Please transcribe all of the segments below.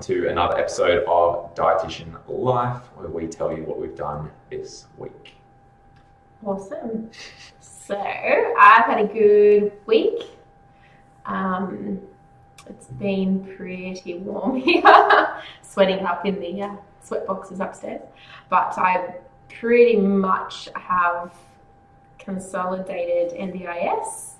to another episode of Dietitian Life, where we tell you what we've done this week. Awesome. So I've had a good week. It's been pretty warm here, sweating up in the sweat boxes upstairs. But I pretty much have consolidated NDIS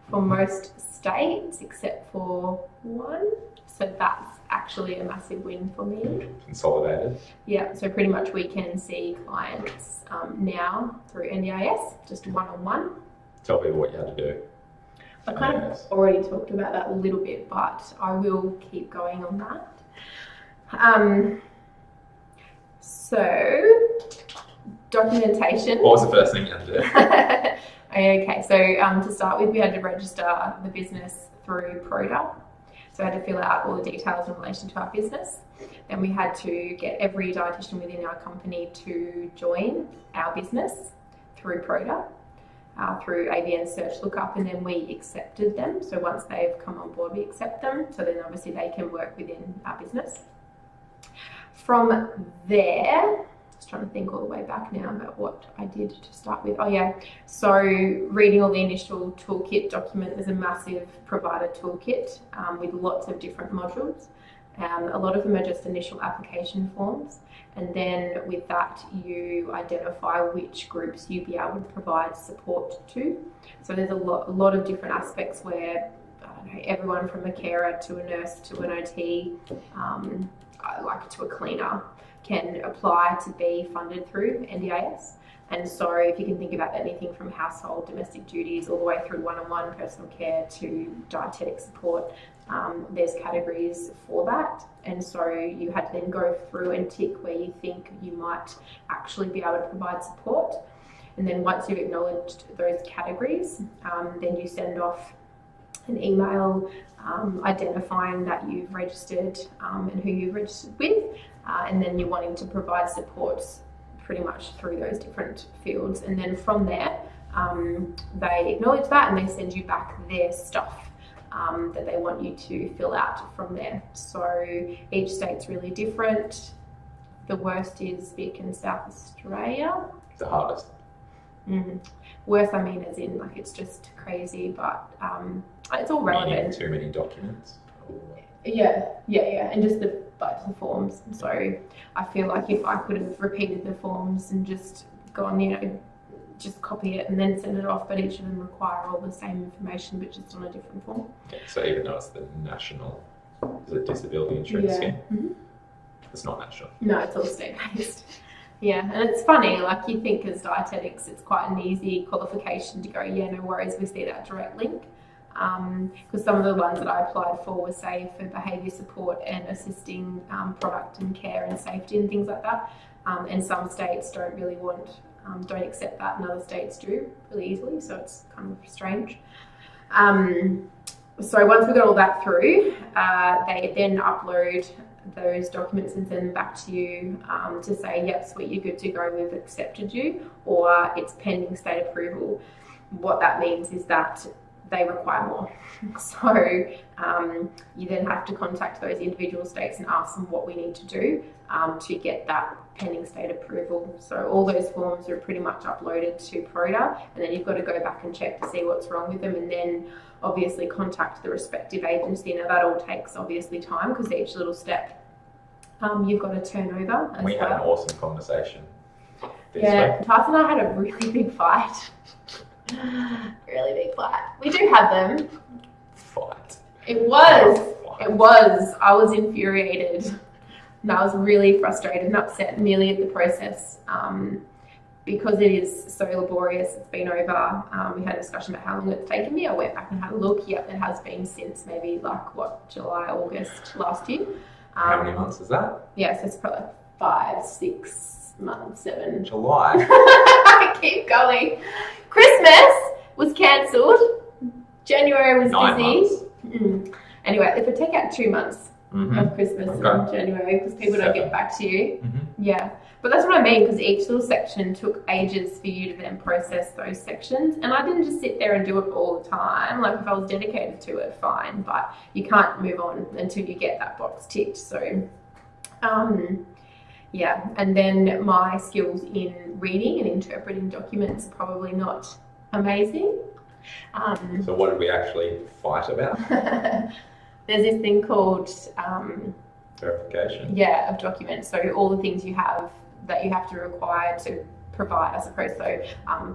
for most states except for one. So that's actually a massive win for me. Consolidated? Yeah, so pretty much we can see clients now through NDIS, just one-on-one. Tell people what you had to do. I kind of already talked about that a little bit, but I will keep going on that. So, documentation. What was the first thing you had to do? Okay, so to start with, we had to register the business through Proda. So I had to fill out all the details in relation to our business. Then we had to get every dietitian within our company to join our business through Proda. Through ABN search lookup, and then we accepted them. So once they've come on board, we accept them. So then obviously they can work within our business. From there, just trying to think all the way back now about what I did to start with. Oh yeah, so reading all the initial toolkit document. There's a massive provider toolkit with lots of different modules. A lot of them are just initial application forms. And then with that, you identify which groups you'll be able to provide support to. So there's a lot of different aspects where, I don't know, everyone from a carer to a nurse to an OT, like to a cleaner, can apply to be funded through NDIS. And so if you can think about anything from household, domestic duties, all the way through one-on-one personal care to dietetic support, there's categories for that. And so you had to then go through and tick where you think you might actually be able to provide support. And then once you've acknowledged those categories, then you send off an email identifying that you've registered and who you've registered with. And then you're wanting to provide supports pretty much through those different fields. And then from there, they acknowledge that and they send you back their stuff that they want you to fill out from there. So each state's really different. The worst is Vic and South Australia. The hardest. Worst, I mean, as in like it's just crazy, but it's all relevant. Too many documents. Yeah, and just the forms. So I feel like if I could have repeated the forms and just gone, just copy it and then send it off, but each of them require all the same information, but just on a different form. Yeah, so even though it's the national, is it disability insurance scheme? Mm-hmm. It's not national. No, it's all state-based. Yeah, and it's funny, like you think as dietetics, it's quite an easy qualification to go, yeah, no worries, we see that direct link. Because some of the ones that I applied for were, say, for behaviour support and assisting product and care and safety and things like that. And some states don't really don't accept that, and other states do really easily, so it's kind of strange. So once we got all that through, they then upload those documents and send them back to you to say, yep, sweet, you're good to go, we've accepted you, or it's pending state approval. What that means is that they require more. So you then have to contact those individual states and ask them what we need to do to get that pending state approval. So all those forms are pretty much uploaded to Proda, and then you've got to go back and check to see what's wrong with them, and then obviously contact the respective agency. Now that all takes obviously time because each little step you've got to turn over. We had an awesome conversation this week. Tyson and I had a really big fight. Really big fight. We do have them. Fight. It was. I was infuriated. And I was really frustrated and upset nearly at the process because it is so laborious. It's been over. We had a discussion about how long it's taken me. I went back and had a look. Yep, it has been since maybe July, August last year. How many months is that? Yeah, so it's probably 5, 6 months, 7. July. I keep going. Christmas was cancelled. January was 9 busy. months. Anyway, if I take out 2 months of Christmas and January, because people don't get back to you. Yeah. But that's what I mean, because each little section took ages for you to then process those sections. And I didn't just sit there and do it all the time. Like, if I was dedicated to it, fine. But you can't move on until you get that box ticked. So, yeah. And then my skills in reading and interpreting documents are probably not amazing. So what did we actually fight about? There's this thing called... verification. Yeah, of documents. So all the things you have that you have to require to provide, I suppose. So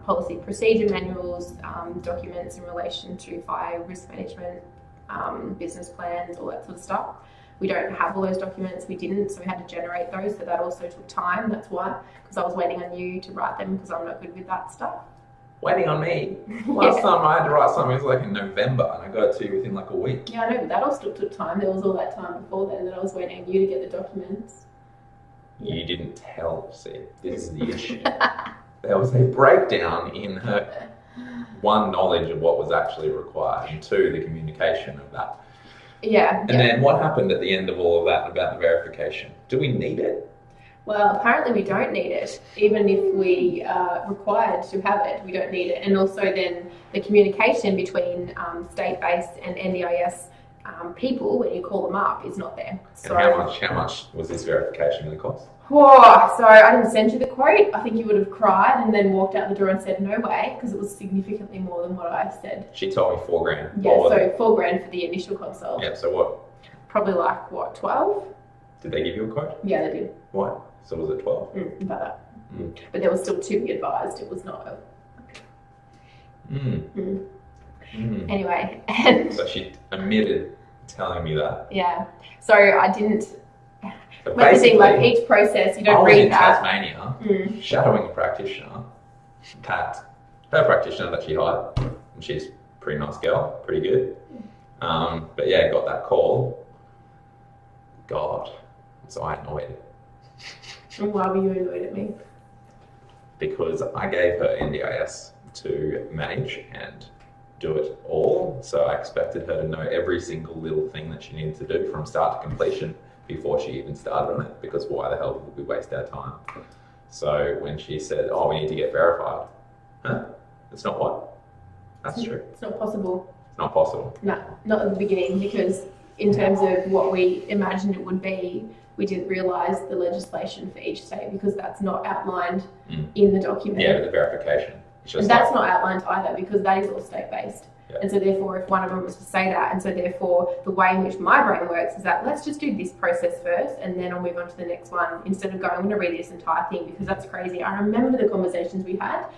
policy procedure manuals, documents in relation to fire risk management, business plans, all that sort of stuff. We don't have all those documents. We didn't, so we had to generate those. So that also took time. That's why, because I was waiting on you to write them because I'm not good with that stuff. Waiting on me. Last time I had to write something, it was like in November, and I got it to you within like a week. Yeah, I know, but that all still took time. There was all that time before then that I was waiting on you to get the documents. You didn't tell, see, this is the issue. There was a breakdown in her, one, knowledge of what was actually required, and two, the communication of that. Yeah. And then what happened at the end of all of that about the verification? Do we need it? Well, apparently we don't need it. Even if we are required to have it, we don't need it. And also then the communication between state-based and NDIS people, when you call them up, is not there. So, and how much was this verification going to cost? Oh, so I didn't send you the quote. I think you would have cried and then walked out the door and said, no way, because it was significantly more than what I said. She told me $4,000. Yeah, so $4,000 for the initial consult. Yeah, so what? Probably like, what, 12? Did they give you a quote? Yeah, they did. What? So was it 12? About that. But there was still to be advised. It was not. Anyway, and so she admitted telling me that. Yeah. So I didn't. So like the thing, like each process, you don't read that. I was in Tasmania, shadowing a practitioner, Kat, her practitioner that she hired, and she's a pretty nice girl, pretty good. But yeah, got that call. God, so I annoyed. And why were you annoyed at me? Because I gave her NDIS to manage and do it all. So I expected her to know every single little thing that she needed to do from start to completion before she even started on it, because why the hell would we waste our time? So when she said, oh, we need to get verified. Huh? That's not what? That's true. It's not possible. It's not possible. No, not at the beginning, because in terms of what we imagined it would be, we didn't realise the legislation for each state, because that's not outlined in the document. Yeah, the verification. And that's not outlined either, because that is all state-based. Yeah. And so therefore, if one of them was to say that, and so therefore the way in which my brain works is that let's just do this process first and then I'll move on to the next one, instead of going, I'm going to read this entire thing because that's crazy. I remember the conversations we had.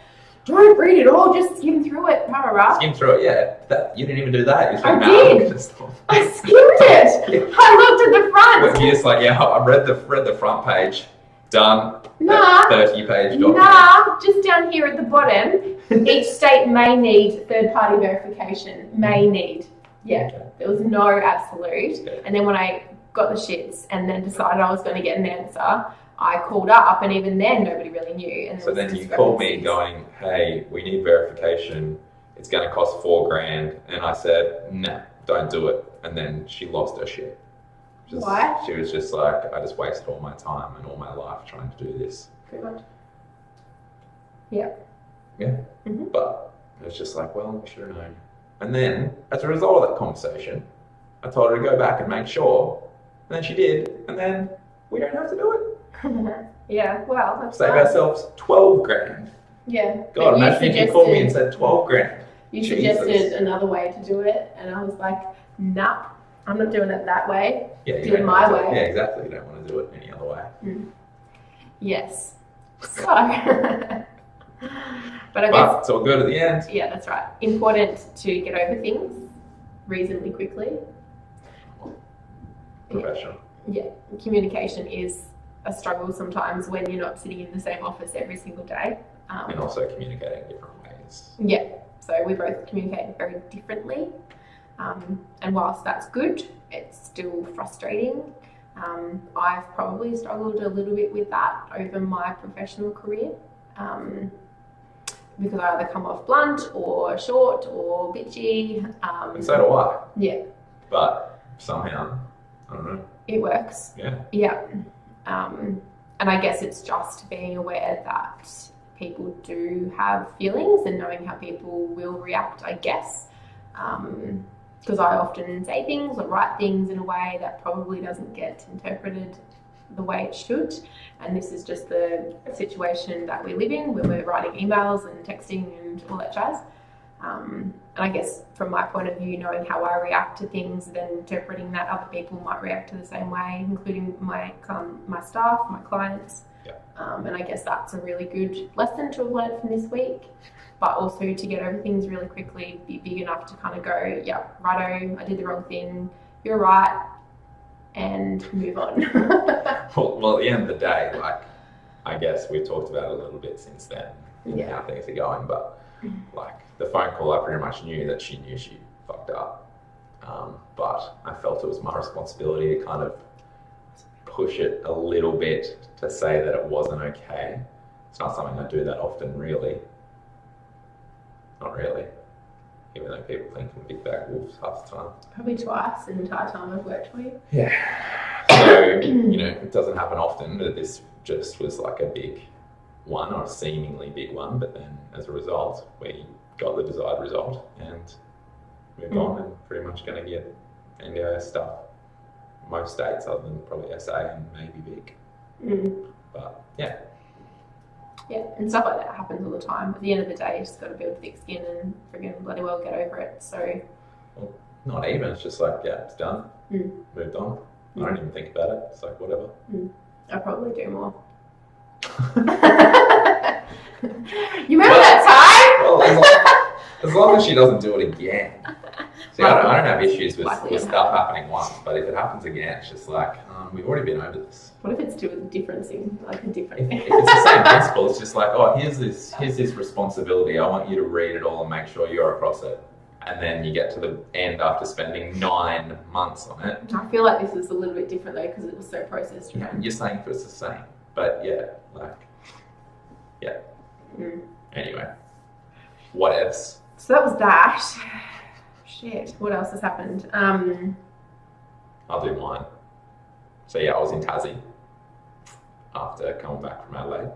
Don't read it all, just skim through it. Skim through it, yeah. You didn't even do that. You I did. I skimmed it. Yeah. I looked at the front. Well, you're just like, yeah, I read the front page. Done. Nah. 30-page document. Nah, just down here at the bottom. Each state may need third-party verification. May need. Yeah. Okay. There was no absolute. Okay. And then when I got the shits and then decided I was going to get an answer, I called up, and even then nobody really knew. And so then you called me going, hey, we need verification. It's going to cost $4,000. And I said, nah, don't do it. And then she lost her shit. Why? She was just like, I just wasted all my time and all my life trying to do this. Pretty much. Yeah. Yeah. Mm-hmm. But it was just like, well, we should have known. And then, as a result of that conversation, I told her to go back and make sure. And then she did. And then we don't have to do it. Yeah, well, that's Save ourselves $12,000. Yeah. God, imagine if you called me and said $12,000. You suggested another way to do it, and I was like, nah, I'm not doing it that way. Yeah, do it my way. Yeah, exactly. You don't want to do it any other way. Yes. So, but I guess it's all good at the end. Yeah, that's right. Important to get over things reasonably quickly. Professional. Yeah, communication is a struggle sometimes when you're not sitting in the same office every single day. And also communicating different ways. Yeah, so we both communicate very differently. And whilst that's good, it's still frustrating. I've probably struggled a little bit with that over my professional career, because I either come off blunt or short or bitchy. And so do I. Yeah. But somehow, I don't know. It works. Yeah. Yeah. And I guess it's just being aware that people do have feelings and knowing how people will react, I guess. Because I often say things or write things in a way that probably doesn't get interpreted the way it should. And this is just the situation that we live in, where we're writing emails and texting and all that jazz. And I guess from my point of view, knowing how I react to things, then interpreting that other people might react to the same way, including my staff, my clients. Yeah. And I guess that's a really good lesson to have learned from this week. But also to get over things really quickly, be big enough to kind of go, yeah, righto, I did the wrong thing, you're right, and move on. Well, at the end of the day, like, I guess we've talked about it a little bit since then, how things are going, but like the phone call, I pretty much knew that she knew she fucked up. But I felt it was my responsibility to kind of push it a little bit to say that it wasn't okay. It's not something I do that often, really. Not really. Even though people think I'm big bag wolves half the time. Probably twice in the entire time I've worked for you. Yeah. So, it doesn't happen often, but this just was like a big one, or a seemingly big one, but then as a result, we got the desired result and moved on, and pretty much going to get NDIS stuff. Most states, other than probably SA and maybe Vic. But yeah. Yeah, and stuff like that happens all the time. At the end of the day, you just got to build thick skin and friggin' bloody well get over it. So, well, not even. It's just like, yeah, it's done. Moved on. I don't even think about it. It's like, whatever. I probably do more. You remember that time? Well, as long as she doesn't do it again. See, I don't have issues with stuff happening once, but if it happens again, it's just like, we've already been over this. What if it's to do with a different thing, like a different? If it's the same principle, it's just like, oh, here's this responsibility. I want you to read it all and make sure you're across it. And then you get to the end after spending 9 months on it. I feel like this is a little bit different though, because it was so processed. Yeah, you're saying it's the same, but yeah, like, yeah. Anyway, what else? So that was that. Shit, what else has happened? I'll do mine. So yeah, I was in Tassie after coming back from Adelaide.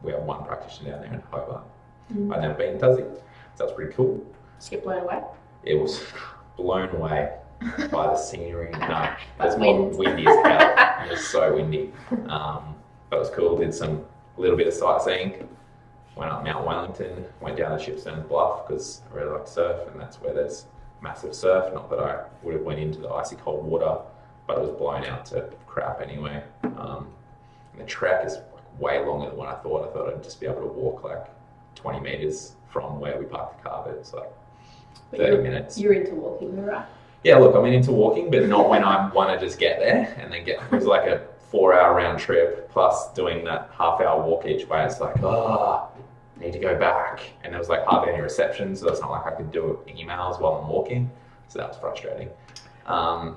We have one practitioner down there in Hobart. I've never been in Tassie, so that's pretty cool. Did you get blown away? It was blown away by the scenery. No, That's it's more wind. windy as hell. It was so windy. But it was cool. Did a little bit of sightseeing. Went up Mount Wellington, went down the Shipstone Bluff because I really like to surf, and that's where there's massive surf. Not that I would have went into the icy cold water, but it was blown out to crap anyway. And the trek is way longer than what I thought. I thought I'd just be able to walk like 20 metres from where we parked the car, but it's like 30 minutes. You're into walking, right? Yeah, look, I'm into walking, but not when I want to just get there and then get. It was like a 4-hour round trip plus doing that half-hour walk each way. It's like, I need to go back. And there was like hardly any reception, so it's not like I could do emails while I'm walking. So that was frustrating. So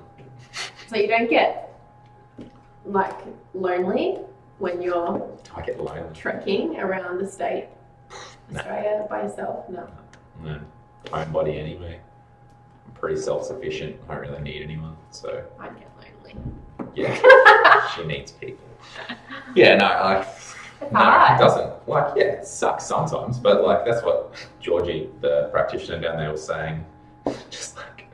you don't get like lonely when you're I get lonely. trekking around the state, Australia by yourself? No. No, my own body anyway. I'm pretty self-sufficient. I don't really need anyone, so I'd get lonely. yeah, she needs people. Yeah, no, it doesn't. Like, yeah, it sucks sometimes, but like that's what Georgie, the practitioner down there, was saying. Just like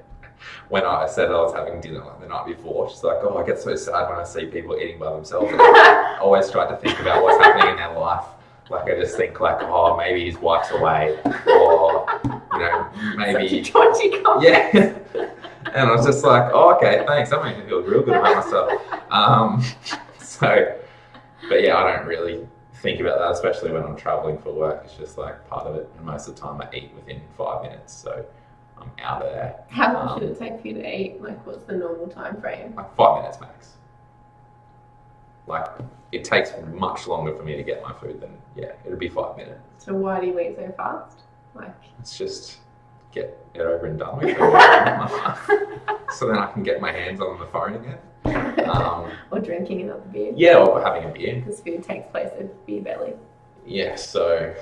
when I said I was having dinner like the night before, she's like, I get so sad when I see people eating by themselves. And I always try to think about what's happening in their life. Like I just think like, maybe his wife's away, or maybe. Such a dodgy comment. Yeah. And I was just like, okay, thanks. That makes me feel real good about myself. But yeah, I don't really think about that, especially when I'm traveling for work. It's just like part of it. And most of the time I eat within 5 minutes, so I'm out of there. How long should it take for you to eat? Like, what's the normal time frame? Like 5 minutes max. Like, it takes much longer for me to get my food than, it'll be 5 minutes. So why do you eat so fast? Like, it's just get it over and done with. So then I can get my hands on the phone again. or drinking another beer. Yeah, or having a beer. Because food takes place of beer belly. Yeah, so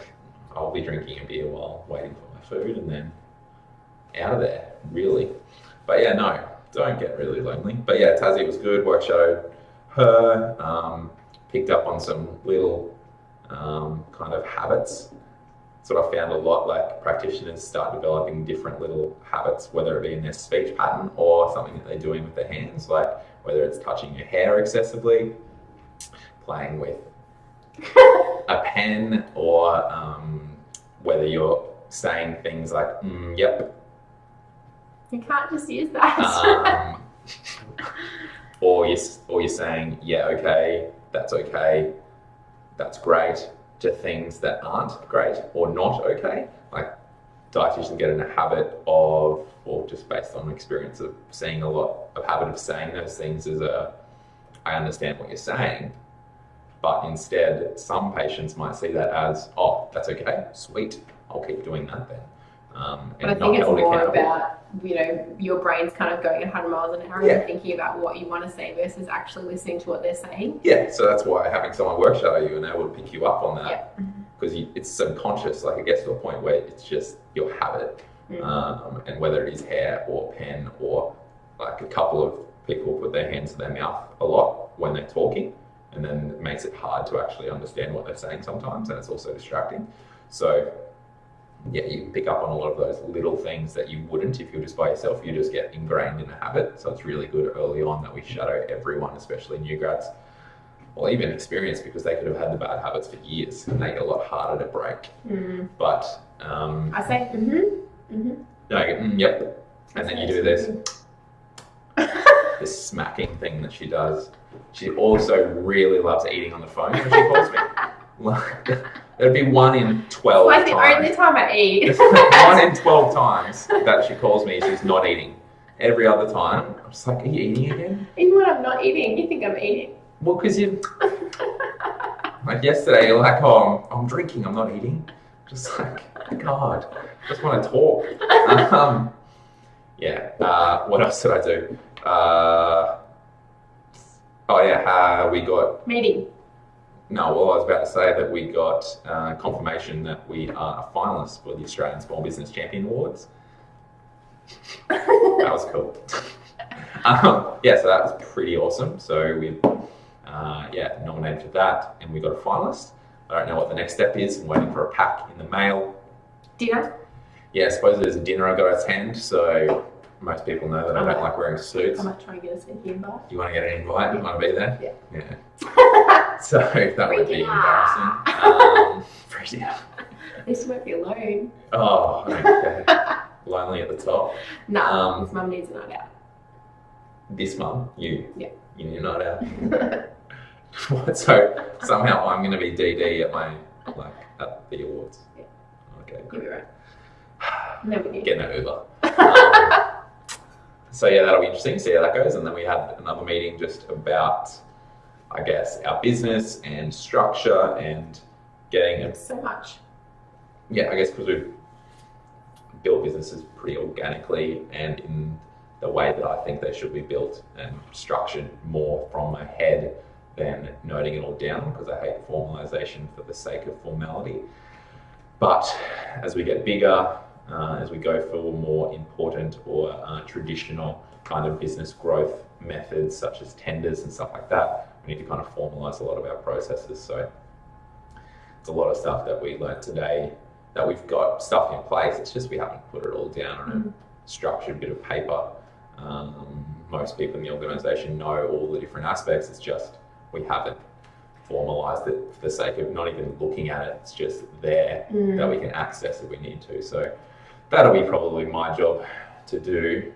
I'll be drinking a beer while waiting for my food and then out of there, really. But yeah, no, don't get really lonely. But yeah, Tassie was good. Work shadowed her. picked up on some little kind of habits. That's what I found a lot, like practitioners start developing different little habits, whether it be in their speech pattern or something that they're doing with their hands, like whether it's touching your hair excessively, playing with a pen, or whether you're saying things like, yep. You can't just use that. Or you're saying, yeah, okay, that's great, to things that aren't great or not okay. Like dietitians get in a habit of, or just based on experience of seeing a lot of habit of saying those things as I understand what you're saying, but instead some patients might see that as, oh, that's okay, sweet, I'll keep doing that then. But I think it's more about, your brain's kind of going 100 miles an hour and thinking about what you want to say versus actually listening to what they're saying. Yeah, so that's why having someone work shadow you and able to pick you up on that, because it's subconscious, like it gets to a point where it's just your habit, and whether it is hair or pen, or like a couple of people put their hands to their mouth a lot when they're talking, and then it makes it hard to actually understand what they're saying sometimes, and it's also distracting. So yeah, you can pick up on a lot of those little things that you wouldn't if you're just by yourself. You just get ingrained in a habit. So it's really good early on that we shadow everyone, especially new grads, or even experienced, because they could have had the bad habits for years and they get a lot harder to break. But I say, no, I go, yep, and then you do this smacking thing that she does. She also really loves eating on the phone when she calls me. It'd be 1 in 12 like times. the only time I eat. 1 in 12 times that she calls me, she's not eating. Every other time, I'm just like, are you eating again? Even when I'm not eating, you think I'm eating. Well, because you... like yesterday, you're like, oh, I'm drinking, I'm not eating. Just like, God, I just want to talk. What else did I do? We got... Meeting. No, well, I was about to say that we got confirmation that we are a finalist for the Australian Small Business Champion Awards. That was cool. So that was pretty awesome. So we, nominated for that, and we got a finalist. I don't know what the next step is. I'm waiting for a pack in the mail. Dinner? Yeah, I suppose there's a dinner I've got to attend. So most people know that I don't like wearing suits. I might try and get a sneaky invite. You want to get an invite? You want to be there? Yeah. So that would be embarrassing. Free dinner. At least you won't be alone. Oh, okay. Lonely at the top. No, this mum needs a night out. This mum? You? Yeah. You need a night out? What? So somehow I'm going to be DD at the awards? Yeah. Okay. You'll be right. No biggie. Getting an Uber. So yeah, that'll be interesting. See how that goes. And then we had another meeting just about, I guess, our business and structure and getting it. So much. Yeah, I guess because we've built businesses pretty organically and in the way that I think they should be built and structured more from my head than noting it all down, because I hate formalization for the sake of formality. But as we get bigger, as we go for more important or traditional kind of business growth methods such as tenders and stuff like that, we need to kind of formalize a lot of our processes. So it's a lot of stuff that we learned today, that we've got stuff in place. It's just we haven't put it all down on a structured bit of paper. Most people in the organisation know all the different aspects. It's just we haven't formalised it for the sake of not even looking at it. It's just there that we can access if we need to. So that'll be probably my job to do,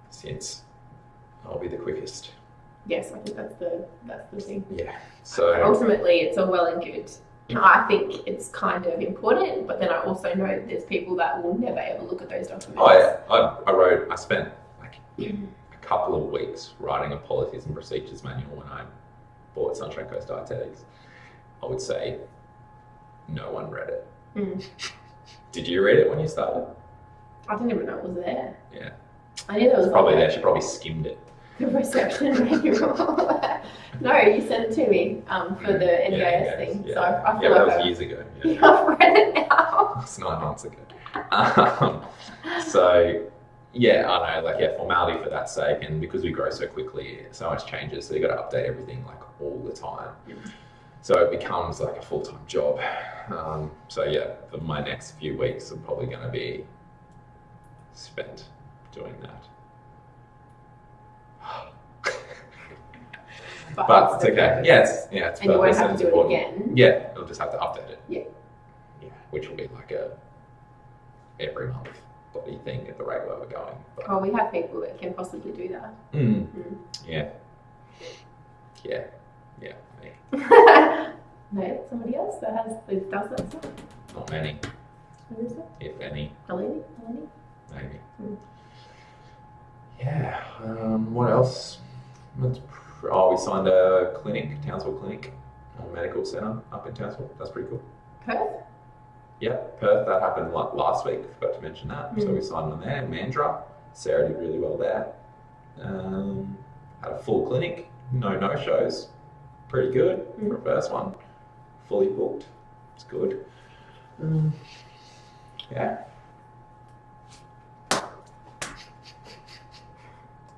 since I'll be the quickest. Yes, I think that's the thing. Yeah. So ultimately, it's all well and good. I think it's kind of important, but then I also know that there's people that will never ever look at those documents. Oh yeah, I spent like a couple of weeks writing a policies and procedures manual when I bought Sunshine Coast Dietetics. I would say no one read it. Did you read it when you started? I didn't even know it was there. Yeah. I knew that was probably there. She probably skimmed it. The reception manual. No, you sent it to me for the NDIS thing. Yeah. So I feel that like was years ago. I've read it now. It's 9 months ago. So Yeah, I know, like, yeah, formality for that sake, and because we grow so quickly, so much changes, so you got to update everything like all the time. So it becomes like a full-time job. So yeah, for my next few weeks, I'm probably going to be spent doing that. But it's okay. Yeah, it's and you won't purpose have and to it's do it important. again. Yeah, you'll just have to update it. Yeah. Yeah, which will be like a every month bloody thing at the rate where we're going. But, Well, we have people that can possibly do that. Yeah. Yeah. Yeah. Me. No, somebody else that does that stuff. Not many, Who is it? if any. Eleni? Maybe. Yeah. What else? Oh, we signed a clinic, Townsville Clinic, a medical centre up in Townsville. That's pretty cool. Perth? Yeah, Perth. That happened like last week. Forgot to mention that. So we signed one there. Mandurah. Sarah did really well there. Had a full clinic. No shows. Pretty good for a first one. Fully booked. It's good. Yeah.